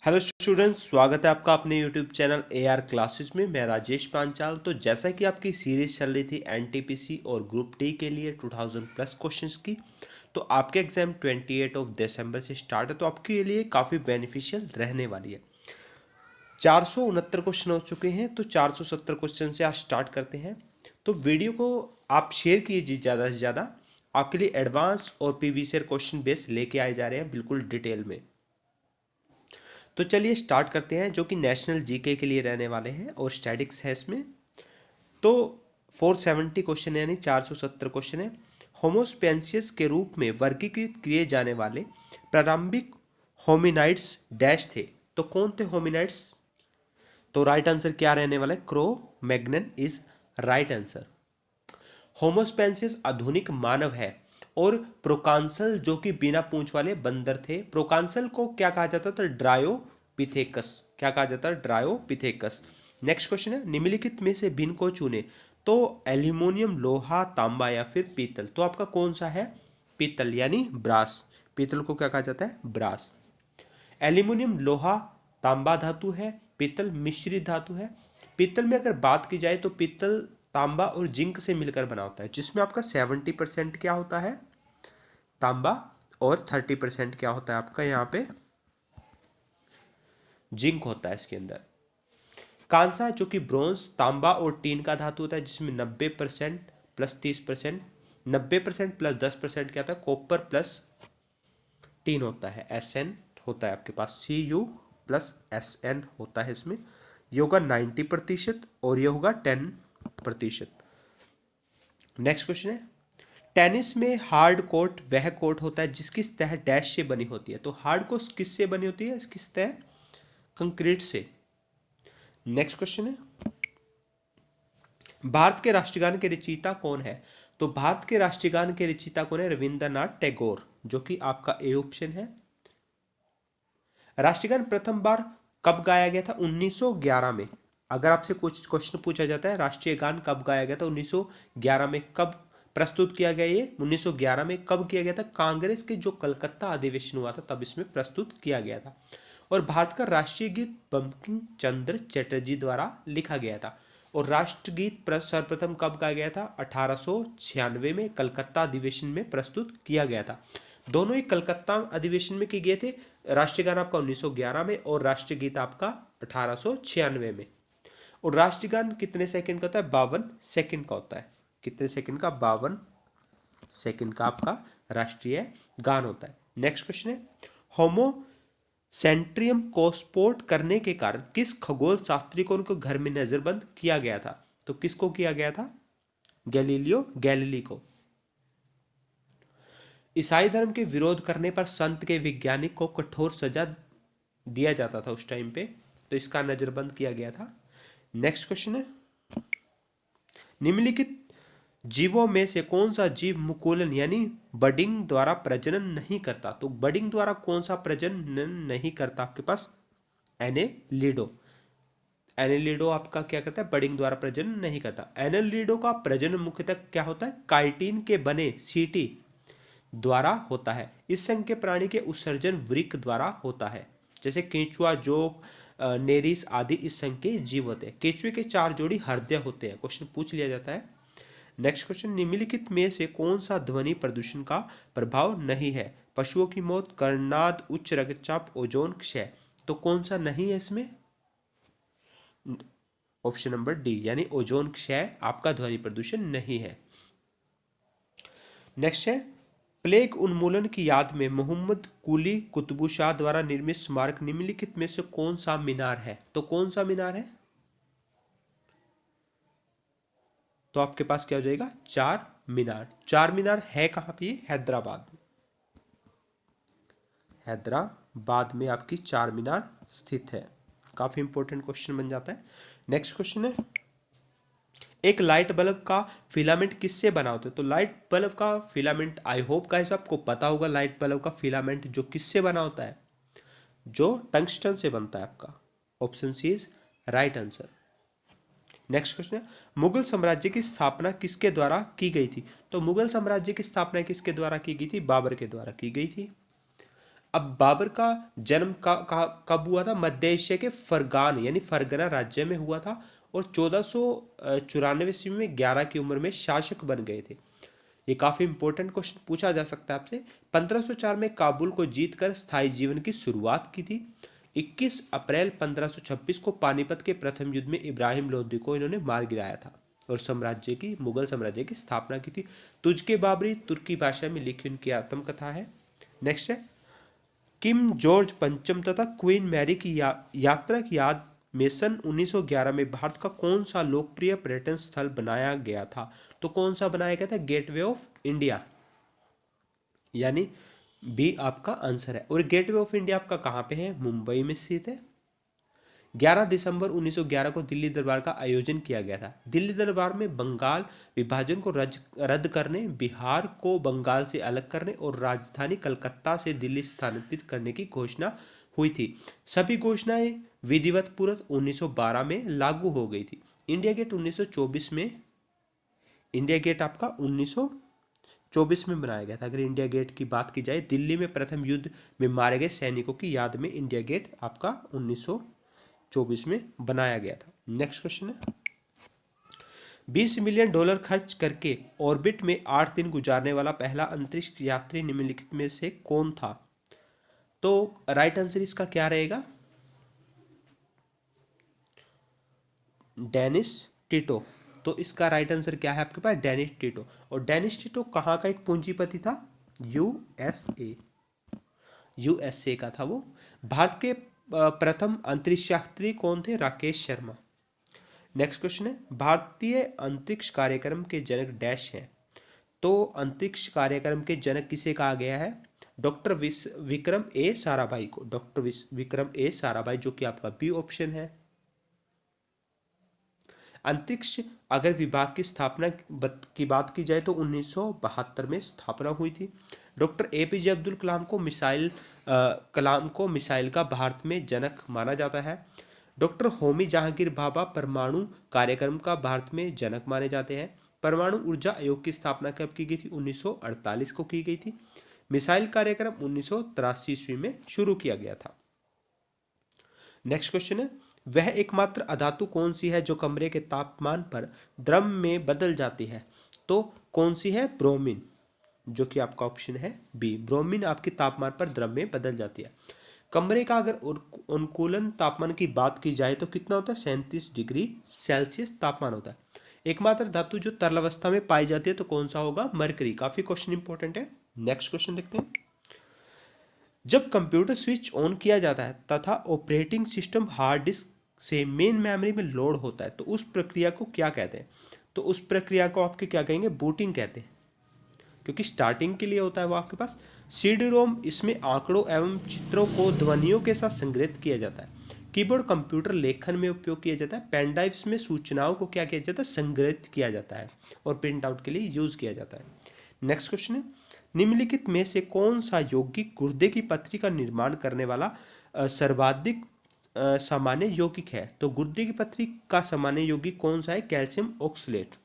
Hello students, स्वागत है आपका अपने यूट्यूब चैनल AR क्लासेस में। मैं राजेश पांचाल। तो जैसा कि आपकी सीरीज चल रही थी NTPC और ग्रुप डी के लिए 2000 प्लस क्वेश्चंस की, तो आपके एग्जाम 28 दिसंबर से स्टार्ट है, तो आपके लिए काफ़ी बेनिफिशियल रहने वाली है। 469 क्वेश्चन हो चुके हैं, तो 470 क्वेश्चन से आज स्टार्ट करते हैं। तो वीडियो को आप शेयर कीजिए ज़्यादा से ज़्यादा। आपके लिए एडवांस और प्रीवियस ईयर क्वेश्चन बेस लेके आए जा रहे हैं बिल्कुल डिटेल में। तो चलिए स्टार्ट करते हैं, जो कि नेशनल जीके के लिए रहने वाले हैं और स्टैटिक्स है इसमें। तो 470 क्वेश्चन यानी 470 क्वेश्चन है। होमोस्पेंसियस के रूप में वर्गीकृत किए जाने वाले प्रारंभिक होमिनाइड्स डैश थे। तो कौन थे होमिनाइड्स? तो राइट आंसर क्या रहने वाला है? Cro-Magnon is right answer. Homo sapiens आधुनिक मानव है। और प्रोकांसल जो कि बिना पूंछ वाले बंदर थे। प्रोकांसल को क्या कहा जाता था? ड्रायोपिथेकस। क्या कहा जाता है? ड्रायोपिथेकस। नेक्स्ट क्वेश्चन है, निम्नलिखित में से भिन्न को चुने। तो एल्यूमिनियम, लोहा, तांबा या फिर पीतल। तो आपका कौन सा है? पीतल यानी ब्रास। पीतल को क्या कहा जाता है? ब्रास। एल्यूमिनियम, लोहा, तांबा धातु है। पीतल मिश्रित धातु है। पीतल में अगर बात की जाए तो पीतल तांबा और जिंक से मिलकर बना होता है, जिसमें आपका 70% क्या होता है? तांबा, और 30% क्या होता है आपका यहाँ पे? जिंक होता है इसके अंदर। कांसा जो कि ब्रोंज, तांबा और टीन का धातु होता है, जिसमें 90% प्लस 30%, 90% प्लस 10% क्या होता है? कॉपर प्लस टीन होता है। SN होता है आपके पास, Cu प्लस SN होता है इसमें। ये होगा 90% और ये होगा 10%। नेक्स्ट क्वेश्चन है, टेनिस में हार्ड कोर्ट वह कोर्ट होता है जिसकी सतह डैश से बनी होती है। तो हार्ड कोर्ट किससे बनी होती है? इसकी सतह कंक्रीट से। नेक्स्ट क्वेश्चन है, भारत के राष्ट्रगान के रचयिता कौन है? तो भारत के राष्ट्रगान के रचयिता कौन है? रविंद्रनाथ टैगोर, जो कि आपका ए ऑप्शन है। राष्ट्रगान प्रथम बार कब गाया गया था? 1911 में। अगर आपसे कुछ क्वेश्चन पूछा जाता है राष्ट्रीय गान कब गाया गया था 1911 में, कब प्रस्तुत किया गया? ये 1911 में कब किया गया था? कांग्रेस के जो कलकत्ता अधिवेशन हुआ था तब इसमें प्रस्तुत किया गया था। और भारत का राष्ट्रीय गीत बंकिम चंद्र चटर्जी द्वारा लिखा गया था। और राष्ट्रगीत सर्वप्रथम कब गाया गया था? 1896 में कलकत्ता अधिवेशन में प्रस्तुत किया गया था। दोनों ही कलकत्ता अधिवेशन में किए गए थे। राष्ट्रीय गान आपका 1911 में और राष्ट्रीय गीत आपका 1896 में। और राष्ट्रीय गान कितने सेकंड का होता है? 52 सेकंड का होता है। कितने सेकंड का? 52 सेकंड का आपका राष्ट्रीय गान होता है। नेक्स्ट क्वेश्चन है, होमो सेंट्रियम को स्पोर्ट करने के कारण किस खगोल शास्त्री को उनको घर में नजरबंद किया गया था? तो किसको किया गया था? गैलीलियो गैलीली को। ईसाई धर्म के विरोध करने पर संत के वैज्ञानिक को कठोर सजा दिया जाता था उस टाइम पे, तो इसका नजरबंद किया गया था। नेक्स्ट क्वेश्चन है, निम्नलिखित जीवों में से कौन सा जीव मुकुलन यानी बडिंग द्वारा प्रजनन नहीं करता? तो बडिंग द्वारा कौन सा प्रजनन नहीं करता आपके पास? एनेलिडो। एनेलिडो आपका क्या करता है? बडिंग द्वारा प्रजनन नहीं करता। एनेलिडो का प्रजनन मुख्यतः क्या होता है? काइटिन के बने सीटी द्वारा होता है। इस संघ के प्राणी के उत्सर्जन वृक्क द्वारा होता है। जैसे केंचुआ, जोक, नेरिस आदि इस संघ के जीव होते हैं। केंचुए के 4 जोड़ी हृदय होते हैं, क्वेश्चन पूछ लिया जाता है। नेक्स्ट क्वेश्चन, निम्नलिखित में से कौन सा ध्वनि प्रदूषण का प्रभाव नहीं है? पशुओं की मौत, कर्णनाद, उच्च रक्तचाप, ओजोन क्षय। तो कौन सा नहीं है इसमें? ऑप्शन नंबर डी यानी ओजोन क्षय आपका ध्वनि प्रदूषण नहीं है। नेक्स्ट है, प्लेग उन्मूलन की याद में मोहम्मद कुली कुतुब शाह द्वारा निर्मित स्मारक निम्नलिखित में से कौन सा मीनार है? तो कौन सा मीनार है? तो आपके पास क्या हो जाएगा? चार मीनार। चार मीनार है कहां पे? हैदराबाद। हैदराबाद में आपकी चार मीनार स्थित है। काफी इंपॉर्टेंट क्वेश्चन बन जाता है। नेक्स्ट क्वेश्चन है, एक लाइट बल्ब का फिलामेंट किससे बना होता है? तो लाइट बल्ब का फिलामेंट, आई होप गाइस आपको पता होगा, लाइट बल्ब का फिलामेंट जो किससे बना होता है? जो टंगस्टन से बनता है आपका। Option C is right answer. Next question है, मुगल साम्राज्य की स्थापना किसके द्वारा की गई थी? तो मुगल साम्राज्य की स्थापना किसके द्वारा की गई थी? बाबर के द्वारा की गई थी। अब बाबर का जन्म कब हुआ था? मध्य एशिया के फरगान यानी फरगना राज्य में हुआ था और 1494 ईस्वी में 11 की उम्र में शासक बन गए थे। ये काफी इंपॉर्टेंट क्वेश्चन पूछा जा सकता है आपसे। 1504 में काबुल को जीतकर स्थायी जीवन की शुरुआत की थी। 21 अप्रैल 1526 को पानीपत के प्रथम युद्ध में इब्राहिम लोदी को इन्होंने मार गिराया था और साम्राज्य की मुगल साम्राज्य की स्थापना की थी। तुझके बाबरी तुर्की भाषा में लिखी उनकी आत्मकथा है। नेक्स्ट है, किंग जॉर्ज पंचम तथा क्वीन मैरी की यात्रा की याद में सन 1911 में भारत का कौन सा लोकप्रिय पर्यटन स्थल बनाया गया था? तो कौन सा बनाया गया था? गेटवे ऑफ इंडिया, यानी बी आपका आंसर है। और गेटवे ऑफ इंडिया आपका कहां पे है? मुंबई में स्थित है। 11 दिसंबर 1911 को दिल्ली दरबार का आयोजन किया गया था। दिल्ली दरबार में बंगाल विभाजन को रद्द करने, बिहार को बंगाल से अलग करने और राजधानी कलकत्ता से दिल्ली स्थानांतरित करने की घोषणा हुई थी। सभी घोषणाएं विधिवत पूर्वक 1912 में लागू हो गई थी। इंडिया गेट 1924 में, इंडिया गेट आपका 1924 में बनाया गया था। अगर इंडिया गेट की बात की जाए, दिल्ली में प्रथम युद्ध में मारे गए सैनिकों की याद में इंडिया गेट आपका 1924 में बनाया गया था। नेक्स्ट क्वेश्चन है, $20 मिलियन खर्च करके ऑर्बिट में 8 दिन गुजारने वाला पहला अंतरिक्ष यात्री निम्नलिखित में से कौन था? तो राइट आंसर इसका क्या रहेगा? Dennis Tito. तो इसका राइट आंसर क्या है आपके पास? Dennis Tito. और डेनिस टिटो कहाँ का एक पूंजीपति था? यूएसए का था वो। भारत के प्रथम अंतरिक्ष यात्री कौन थे? राकेश शर्मा। नेक्स्ट क्वेश्चन है, भारतीय अंतरिक्ष कार्यक्रम के जनक डैश हैं। तो अंतरिक्ष कार्यक्रम के जनक किसे कहा गया है? डॉक्टर विक्रम ए साराभाई को। डॉक्टर विक्रम ए साराभाई, जो कि आपका बी ऑप्शन है। अंतरिक्ष अगर विभाग की स्थापना की बात की जाए तो 1972 में स्थापना हुई थी। डॉक्टर एपीजे अब्दुल कलाम को मिसाइल का भारत में जनक माना जाता है। डॉक्टर होमी जहांगीर भाभा परमाणु कार्यक्रम का भारत में जनक माने जाते हैं। परमाणु ऊर्जा आयोग की स्थापना कब की गई थी? 1948 को की गई थी। मिसाइल कार्यक्रम 1983 ईस्वी में शुरू किया गया था। नेक्स्ट क्वेश्चन है, वह एकमात्र अधातु कौन सी है जो कमरे के तापमान पर द्रव में बदल जाती है? तो कौन सी है? ब्रोमीन, जो कि आपका ऑप्शन है बी। ब्रोमीन आपके तापमान पर द्रव में बदल जाती है। कमरे का अगर अनुकूलन तापमान की बात की जाए तो कितना होता है? 37 डिग्री सेल्सियस तापमान होता है। एकमात्र धातु जो तरल अवस्था में पाई जाती है तो कौन सा होगा? मरकरी। काफी क्वेश्चन इंपॉर्टेंट है। नेक्स्ट क्वेश्चन देखते हैं, जब कंप्यूटर स्विच ऑन किया जाता है तथा ऑपरेटिंग सिस्टम हार्ड डिस्क से मेन मेमोरी में लोड होता है तो उस प्रक्रिया को क्या कहते हैं? तो उस प्रक्रिया को आपके क्या कहेंगे? बूटिंग कहते हैं, क्योंकि स्टार्टिंग के लिए होता है वो आपके पास। सीडी रोम, इसमें आंकड़ों एवं चित्रों को ध्वनियों के साथ संग्रहित किया जाता है। कीबोर्ड कंप्यूटर लेखन में उपयोग किया जाता है। पेन ड्राइव्स में सूचनाओं को क्या किया जाता है? संग्रहित किया जाता है और प्रिंट आउट के लिए यूज किया जाता है। नेक्स्ट क्वेश्चन है, निम्नलिखित में से कौन सा यौगिक गुर्दे की पथरी का निर्माण करने वाला सर्वाधिक सामान्य यौगिक है? तो गुर्दे की पथरी का सामान्य यौगिक कौन सा है? Calcium oxalate.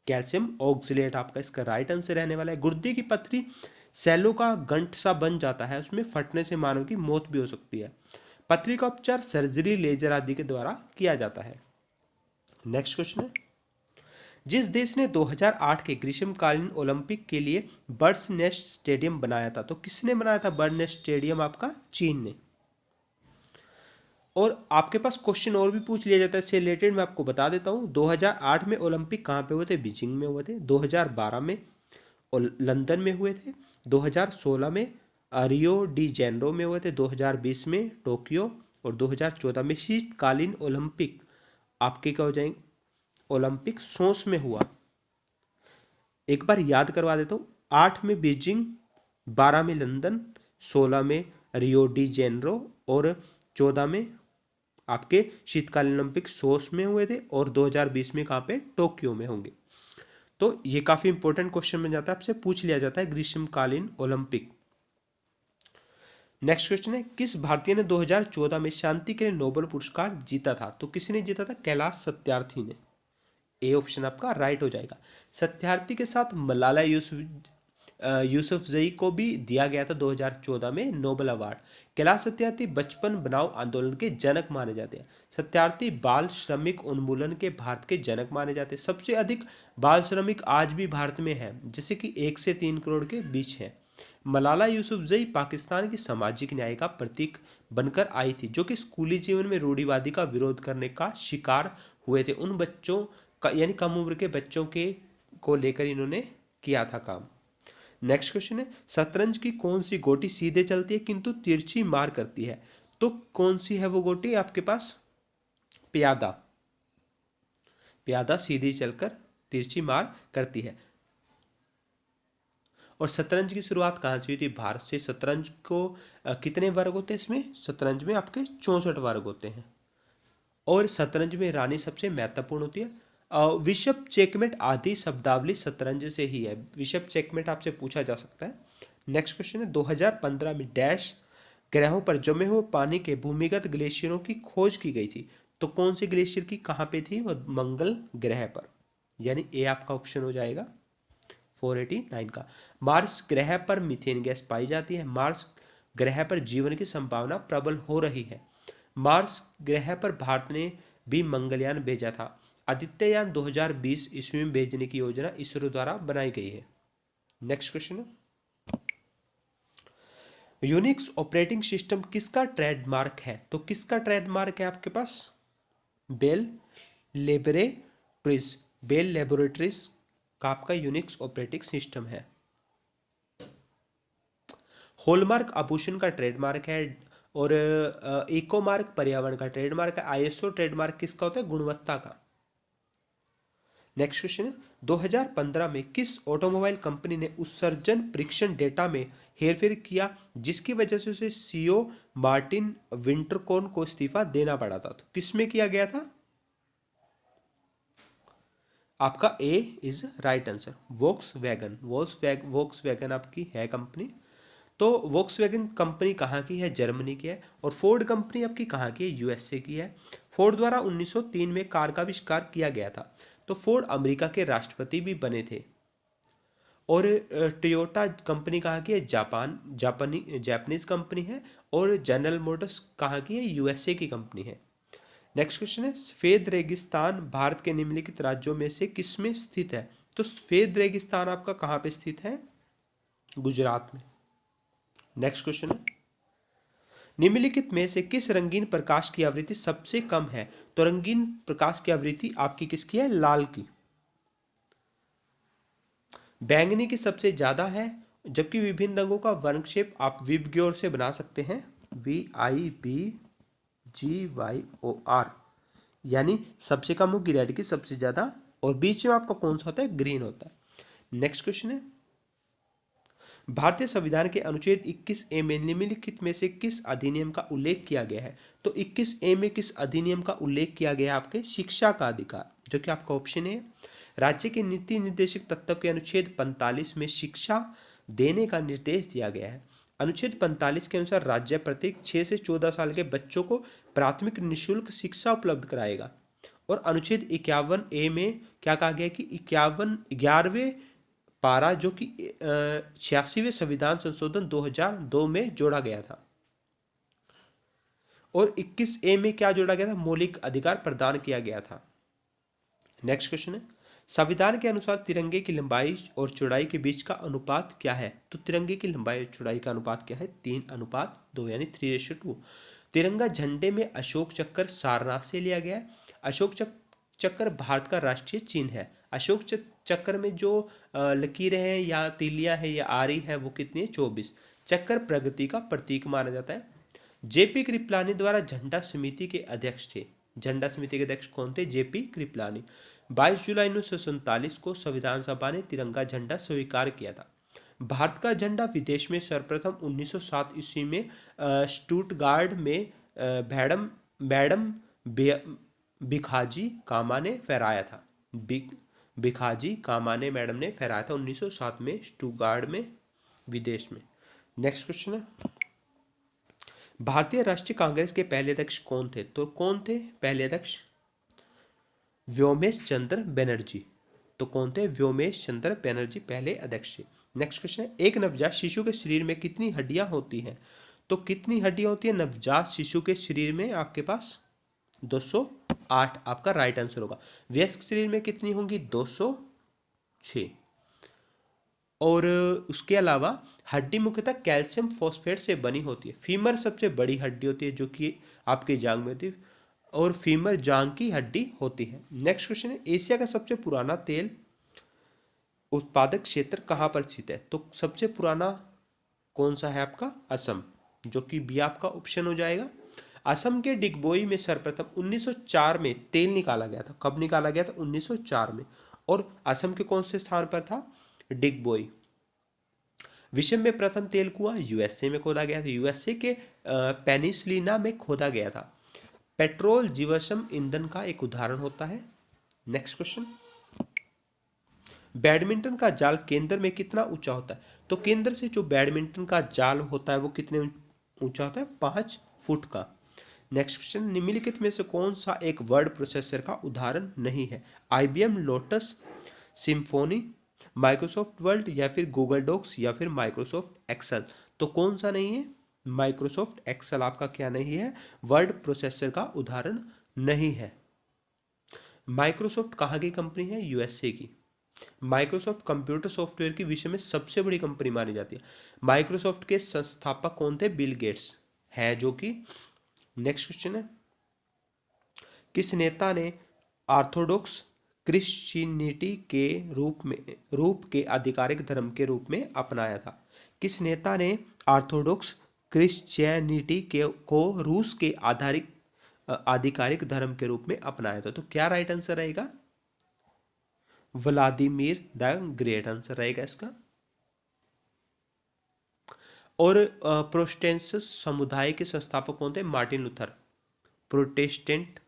कैल्शियम ऑक्सलेट आपका इसका राइट आंसर रहने वाला है। गुर्दे की पथरी सेलों का गंठ सा बन जाता है, उसमें फटने से मानव की मौत भी हो सकती है। पथरी का उपचार सर्जरी, लेजर आदि के द्वारा किया जाता है। नेक्स्ट क्वेश्चन है, जिस देश ने 2008 के ग्रीष्मकालीन ओलंपिक के लिए बर्ड्स नेस्ट स्टेडियम बनाया था, तो किसने बनाया था बर्ड नेस्ट स्टेडियम? आपका चीन ने। और आपके पास क्वेश्चन और भी पूछ लिया जाता है इससे रिलेटेड, मैं आपको बता देता हूं। 2008 में ओलंपिक कहां पे हुए थे? बीजिंग में हुए थे। 2012 में लंदन में हुए थे। 2016 में रियो डी जेनरो में हुए थे। 2020 में टोक्यो और 2014 में शीतकालीन ओलंपिक आपके क्या हो जाएंगे? ओलंपिक सोच में हुआ। एक बार याद करवा देता हूँ, 8 में बीजिंग, 12 में लंदन, 16 में रियो डी जेनरो और 14 में आपके शीतकालीन ओलंपिक सोच में हुए थे और 2020 में कहाँ पे? टोक्यो में होंगे। तो ये काफी इंपॉर्टेंट क्वेश्चन बन जाता है, आपसे पूछ लिया जाता है ग्रीष्मकालीन ओलंपिक। नेक्स्ट क्वेश्चन है, किस भारतीय ने 2014 में शांति के लिए नोबेल पुरस्कार जीता था? तो किसने जीता था? कैलाश सत्यार्थी ने। ए ऑप्शन आपका राइट हो जाएगा। सत्यार्थी के साथ मलाला यूसुफजई को भी दिया गया था 2014 में नोबेल अवार्ड। कैलाश सत्यार्थी बचपन बनाओ आंदोलन के जनक माने जाते हैं। सत्यार्थी बाल श्रमिक उन्मूलन के भारत के जनक माने जाते हैं। सबसे अधिक बाल श्रमिक आज भी भारत में है, जैसे कि 1 से 3 करोड़ के बीच है। मलाला यूसुफजई पाकिस्तान की सामाजिक न्याय का प्रतीक बनकर आई थी, जो कि स्कूली जीवन में रूढ़िवादी का विरोध करने का शिकार हुए थे। उन बच्चों का यानी कम उम्र के बच्चों के को लेकर इन्होंने किया था काम। नेक्स्ट क्वेश्चन है, शतरंज की कौन सी गोटी सीधे चलती है किंतु तिरछी मार करती है? तो कौन सी है वो गोटी आपके पास? प्यादा। प्यादा सीधी चलकर तिरछी मार करती है। और शतरंज की शुरुआत कहाँ से हुई थी? भारत से। शतरंज को कितने वर्ग होते हैं इसमें? शतरंज में आपके 64 वर्ग होते हैं और शतरंज में रानी सबसे महत्वपूर्ण होती है। विशप चेकमेट आदि शब्दावली शतरंज से ही है। विशप चेकमेट आपसे पूछा जा सकता है। नेक्स्ट क्वेश्चन है, 2015 में डैश ग्रहों पर जमे हुए पानी के भूमिगत ग्लेशियरों की खोज की गई थी। तो कौन से ग्लेशियर की कहाँ पे थी? वो मंगल ग्रह पर, यानी ए आपका ऑप्शन हो जाएगा 489 का। मार्स ग्रह पर मीथेन गैस पाई जाती है। मार्स ग्रह पर जीवन की संभावना प्रबल हो रही है। मार्स ग्रह पर भारत ने भी मंगलयान भेजा था। आदित्ययान 2020 ईस्वी में भेजने की योजना इसरो द्वारा बनाई गई है। नेक्स्ट क्वेश्चन है, यूनिक्स ऑपरेटिंग सिस्टम किसका ट्रेडमार्क है? तो किसका ट्रेडमार्क है आपके पास? Bell Laboratories. बेल लेबोरेटरीज का आपका यूनिक्स ऑपरेटिंग सिस्टम है। हॉलमार्क आभूषण का ट्रेडमार्क है और इकोमार्क पर्यावरण का ट्रेडमार्क है। आईएसओ ट्रेडमार्क किसका होता है? गुणवत्ता का। नेक्स्ट क्वेश्चन है, 2015 में किस ऑटोमोबाइल कंपनी ने उत्सर्जन परीक्षण डेटा में हेरफेर किया, जिसकी वजह से उसे सीईओ मार्टिन विंटरकॉर्न को इस्तीफा देना पड़ा था? तो किसमें किया गया था? आपका A is right answer, Volkswagen. Volkswagen आपकी है कंपनी। तो वोक्सवैगन कंपनी कहाँ की है? जर्मनी की है। और फोर्ड कंपनी आपकी कहाँ की है? यूएसए की है। फोर्ड द्वारा 1903 में कार का आविष्कार किया गया था। तो फोर्ड अमेरिका के राष्ट्रपति भी बने थे। और टोयोटा कंपनी कहाँ की है? जापानीज कंपनी है। और जनरल मोटर्स कहाँ की है? यूएसए की कंपनी है। नेक्स्ट क्वेश्चन है, सफेद रेगिस्तान भारत के निम्नलिखित राज्यों में से किसमें स्थित है? तो सफेद रेगिस्तान आपका कहाँ पे स्थित है? गुजरात में। नेक्स्ट क्वेश्चन है, निम्नलिखित में से किस रंगीन प्रकाश की आवृत्ति सबसे कम है? तो रंगीन प्रकाश की आवृत्ति आपकी किसकी है? लाल की। बैंगनी की सबसे ज्यादा है, जबकि विभिन्न रंगों का वर्णक्षेप आप विबग्योर से बना सकते हैं। VIBGYOR, यानी सबसे कम होगी रेड की, सबसे ज्यादा, और बीच में आपका कौन सा होता है? ग्रीन होता है। नेक्स्ट क्वेश्चन है, भारतीय संविधान के अनुच्छेद 21A में निम्नलिखित में से किस अधिनियम का उल्लेख किया गया है? तो 21A में किस अधिनियम का उल्लेख किया गया है? आपके शिक्षा का अधिकार, जो कि आपका ऑप्शन है। राज्य के नीति निर्देशक तत्व के अनुच्छेद 45 में शिक्षा देने का निर्देश दिया गया है। अनुच्छेद 45 के अनुसार राज्य प्रत्येक 6 से 14 साल के बच्चों को प्राथमिक निःशुल्क शिक्षा उपलब्ध कराएगा। और अनुच्छेद 51A में क्या कहा गया है कि 11वें पारा, जो कि 86वें संविधान संशोधन 2002 में जोड़ा गया था। और 21A में क्या जोड़ा गया था? मौलिक अधिकार प्रदान किया गया था। नेक्स्ट क्वेश्चन है, संविधान के अनुसार तिरंगे की लंबाई और चौड़ाई के बीच का अनुपात क्या है? तो तिरंगे की लंबाई और चौड़ाई का अनुपात क्या है? 3:2, यानी 3:2। तिरंगा झंडे में अशोक चक्र सारनाथ से लिया गया है। अशोक चक्र भारत का राष्ट्रीय चिन्ह है। अशोक चक्र में जो लकीरें हैं या तीलियां हैं या आरी है, वो कितनी है? 24। चक्र प्रगति का प्रतीक माना जाता है। जेपी कृपलानी द्वारा झंडा समिति के अध्यक्ष थे। झंडा समिति के अध्यक्ष कौन थे? जेपी कृपलानी। 22 जुलाई 1947 को संविधान सभा ने तिरंगा झंडा स्वीकार किया था। भारत का झंडा विदेश में सर्वप्रथम 1907 ईस्वी में स्टुटगार्ट में मैडम भिखाजी कामा ने फहराया था। भिखाजी कामा ने मैडम ने फहराया था 1907 में स्टुटगार्ट में, विदेश में। नेक्स्ट क्वेश्चन है, भारतीय राष्ट्रीय कांग्रेस के पहले अध्यक्ष कौन थे? तो कौन थे पहले अध्यक्ष? व्योमेश चंद्र बनर्जी। तो कौन थे? व्योमेश चंद्र बनर्जी पहले अध्यक्ष थे। नेक्स्ट क्वेश्चन है, एक नवजात शिशु के शरीर में कितनी हड्डियां होती हैं? तो कितनी हड्डियां होती है नवजात शिशु के शरीर में? आपके पास 208 आपका राइट आंसर होगा। वयस्क शरीर में कितनी होंगी? 206। और उसके अलावा हड्डी मुख्यतः कैल्शियम फॉस्फेट से बनी होती है। फीमर सबसे बड़ी हड्डी होती है जो कि आपकी जांघ में होती है, और फीमर जांघ की हड्डी होती है। नेक्स्ट क्वेश्चन है, एशिया का सबसे पुराना तेल उत्पादक क्षेत्र कहाँ पर स्थित है? तो सबसे पुराना कौन सा है आपका? असम, जो कि बी आपका ऑप्शन हो जाएगा। असम के डिगबोई में सर्वप्रथम 1904 में तेल निकाला गया था। कब निकाला गया था? 1904 में। और असम के कौन से स्थान पर था? डिगबोई। विश्व में प्रथम तेल कुआं यूएसए में खोदा गया था। यूएसए के पेनिसिलिना में खोदा गया था। पेट्रोल जीवाश्म ईंधन का एक उदाहरण होता है। नेक्स्ट क्वेश्चन, बैडमिंटन का जाल केंद्र में कितना ऊंचा होता है? तो केंद्र से जो बैडमिंटन का जाल होता है वो कितने ऊंचा होता है? 5 फुट का। नेक्स्ट क्वेश्चन, निम्नलिखित में से कौन सा एक वर्ड प्रोसेसर का उदाहरण नहीं है? IBM lotus, symphony, Microsoft word, या फिर गूगल डॉक्स, या फिर माइक्रोसॉफ्ट एक्सेल? तो कौन सा नहीं है? माइक्रोसॉफ्ट एक्सेल आपका क्या नहीं है? वर्ड प्रोसेसर का उदाहरण नहीं है। माइक्रोसॉफ्ट कहाँ की कंपनी है? यूएसए की। माइक्रोसॉफ्ट कंप्यूटर सॉफ्टवेयर की विश्व में सबसे बड़ी कंपनी मानी जाती है। माइक्रोसॉफ्ट के संस्थापक कौन थे? बिल गेट्स है जो कि। नेक्स्ट क्वेश्चन है, किस नेता ने ऑर्थोडॉक्स क्रिश्चियनिटी के रूप के आधिकारिक धर्म के रूप में अपनाया था? किस नेता ने ऑर्थोडॉक्स क्रिश्चियनिटी को रूस के आधिकारिक धर्म के रूप में अपनाया था? तो क्या राइट आंसर रहेगा? व्लादिमीर द ग्रेट आंसर रहेगा इसका। और प्रोटेस्टेंट समुदाय के संस्थापक कौन थे? Martin Luther. प्रोटेस्टेंट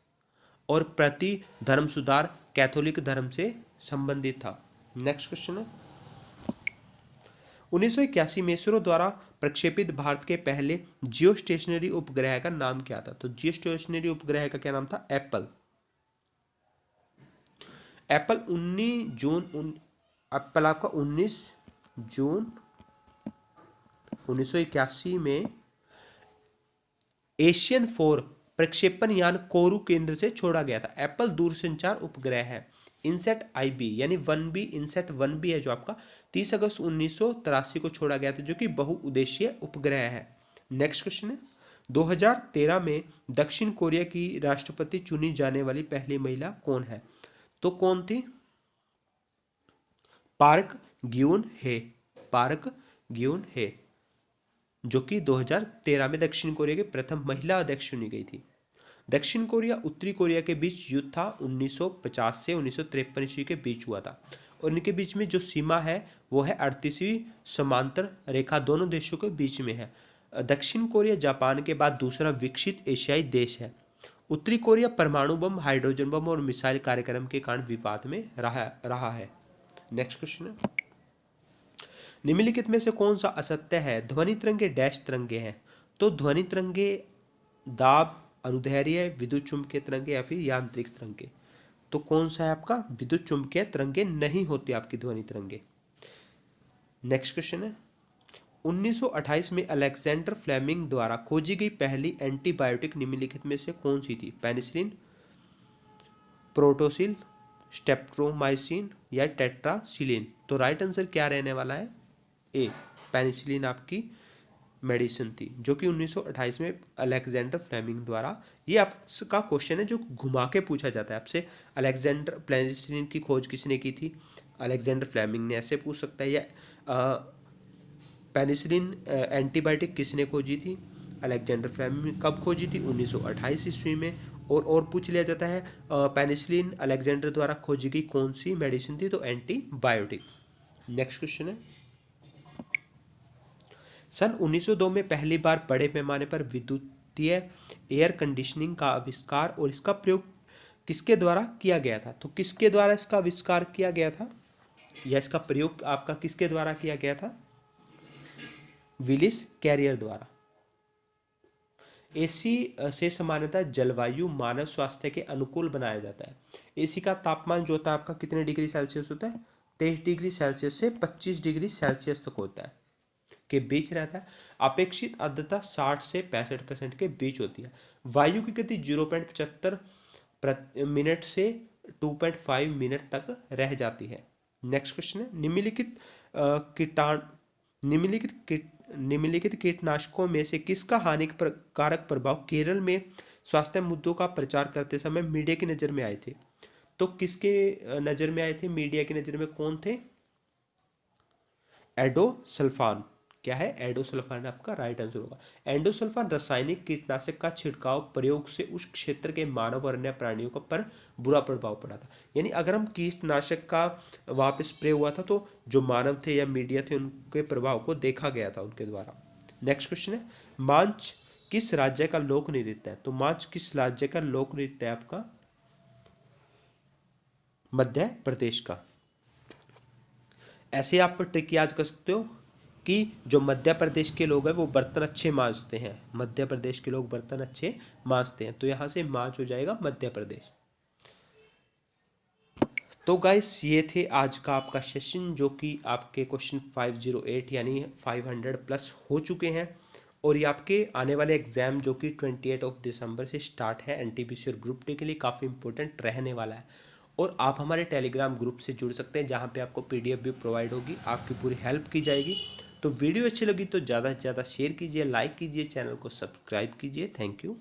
और प्रति धर्म सुधार कैथोलिक धर्म से संबंधित था। नेक्स्ट क्वेश्चन है, 1981 में इसरो द्वारा प्रक्षेपित भारत के पहले जियो स्टेशनरी उपग्रह का नाम क्या था? तो जियो स्टेशनरी उपग्रह का क्या नाम था? एप्पल। एप्पल 19 जून एप्पल आपका 19 जून 1981 में एशियन 4 प्रक्षेपण यान कोरू केंद्र से छोड़ा गया था। एप्पल दूरसंचार उपग्रह है। इनसेट आईबी यानी 1B, इनसेट 1B है जो आपका 30 अगस्त 1983 को छोड़ा गया था, जो कि बहुउद्देशीय उपग्रह है। नेक्स्ट क्वेश्चन है, 2013 में दक्षिण कोरिया की राष्ट्रपति चुनी जाने वाली पहली महिला कौन है? तो कौन थी? पार्क ग्यून हे। पार्क ग्यून हे, जो कि 2013 में दक्षिण कोरिया की प्रथम महिला अध्यक्ष चुनी गई थी। दक्षिण कोरिया उत्तरी कोरिया के बीच युद्ध था 1950 से 1953 ईस्वी के बीच हुआ था, और इनके बीच में जो सीमा है वो है 38वीं समांतर रेखा दोनों देशों के बीच में है। दक्षिण कोरिया जापान के बाद दूसरा विकसित एशियाई देश है। उत्तरी कोरिया परमाणु बम, हाइड्रोजन बम और मिसाइल कार्यक्रम के कारण विवाद में रहा है। नेक्स्ट क्वेश्चन है, निम्नलिखित में से कौन सा असत्य है? ध्वनि तरंगे डैश तरंगे हैं। तो ध्वनि तरंगे दाब, अनुदैर्ध्य, विद्युत चुंबकीय तरंगे या फिर यांत्रिक तरंगे? तो कौन सा है आपका? विद्युत चुंबकीय तरंगे नहीं होती आपकी ध्वनि तरंगे। नेक्स्ट क्वेश्चन है, 1928 में अलेक्जेंडर फ्लेमिंग द्वारा खोजी गई पहली एंटीबायोटिक निम्नलिखित में से कौन सी थी? पेनिसिलिन, प्रोटोसिल, स्टेप्टोमाइसिन या टेट्रासिलिन? तो राइट आंसर क्या रहने वाला है? ए, पेनिसिलिन आपकी मेडिसिन थी, जो कि 1928 में अलेक्जेंडर फ्लेमिंग द्वारा। ये आपका क्वेश्चन है जो घुमा के पूछा जाता है आपसे। अलेक्जेंडर पेनिसिलिन की खोज किसने की थी? अलेक्जेंडर फ्लेमिंग ने, ऐसे पूछ सकता है। या पेनिसिलिन एंटीबायोटिक किसने खोजी थी? Alexander Fleming. कब खोजी थी? 1928 ईस्वी में। और पूछ लिया जाता है पेनिसिलिन अलेक्जेंडर द्वारा खोजी गई कौन सी मेडिसिन थी? तो एंटीबायोटिक। नेक्स्ट क्वेश्चन है, सन 1902 में पहली बार बड़े पैमाने पर विद्युतीय एयर कंडीशनिंग का आविष्कार और इसका प्रयोग किसके द्वारा किया गया था? तो किसके द्वारा इसका आविष्कार किया गया था, या इसका प्रयोग आपका किसके द्वारा किया गया था? विलिस कैरियर द्वारा। एसी से सामान्यतः जलवायु मानव स्वास्थ्य के अनुकूल बनाया जाता है। एसी का तापमान जो होता है आपका कितने डिग्री सेल्सियस होता है? 23 डिग्री सेल्सियस से 25 डिग्री सेल्सियस तक होता है के बीच रहता है। अपेक्षित आर्द्रता 60 से 65% के बीच होती है। वायु की गति 0.75 मिनट से 2.5 मिनट तक रह जाती है। नेक्स्ट क्वेश्चन है, निम्नलिखित कीटनाशकों में से किसका हानिकारक प्रभाव केरल में स्वास्थ्य मुद्दों का प्रचार करते समय मीडिया की नजर में आए थे? तो किसके नजर में आए थे? मीडिया की नजर में कौन थे? एडोसल्फान। क्या है? एडोसल्फान आपका राइट आंसर होगा। एंडोसल्फान रासायनिक कीटनाशक का छिड़काव प्रयोग से उस क्षेत्र के मानव और अन्य प्राणियों पर बुरा प्रभाव पड़ा था। यानी अगर हम कीटनाशक का वहां पे स्प्रे हुआ था तो जो मानव थे या मीडिया थे उनके प्रभाव को देखा गया था उनके द्वारा। नेक्स्ट क्वेश्चन है, मांच किस राज्य का लोक नृत्य है? तो मांच किस राज्य का लोक नृत्य है आपका? मध्य प्रदेश का। ऐसे आप ट्रिक याद कर सकते हो कि जो मध्य प्रदेश के लोग हैं वो बर्तन अच्छे मांजते हैं। मध्य प्रदेश के लोग बर्तन अच्छे मांजते हैं, तो यहां से मांच हो जाएगा मध्य प्रदेश। तो गाइस ये थे आज का आपका सेशन, जो कि आपके क्वेश्चन 508 यानी 500 प्लस हो चुके हैं। और ये आपके आने वाले एग्जाम जो कि 28 दिसंबर से स्टार्ट है एनटीपीसी और ग्रुप डी के लिए काफ़ी इंपॉर्टेंट रहने वाला है। और आप हमारे टेलीग्राम ग्रुप से जुड़ सकते हैं, जहाँ पे आपको पीडीएफ भी प्रोवाइड होगी, आपकी पूरी हेल्प की जाएगी। तो वीडियो अच्छी लगी तो ज़्यादा से ज़्यादा शेयर कीजिए, लाइक कीजिए, चैनल को सब्सक्राइब कीजिए। Thank you.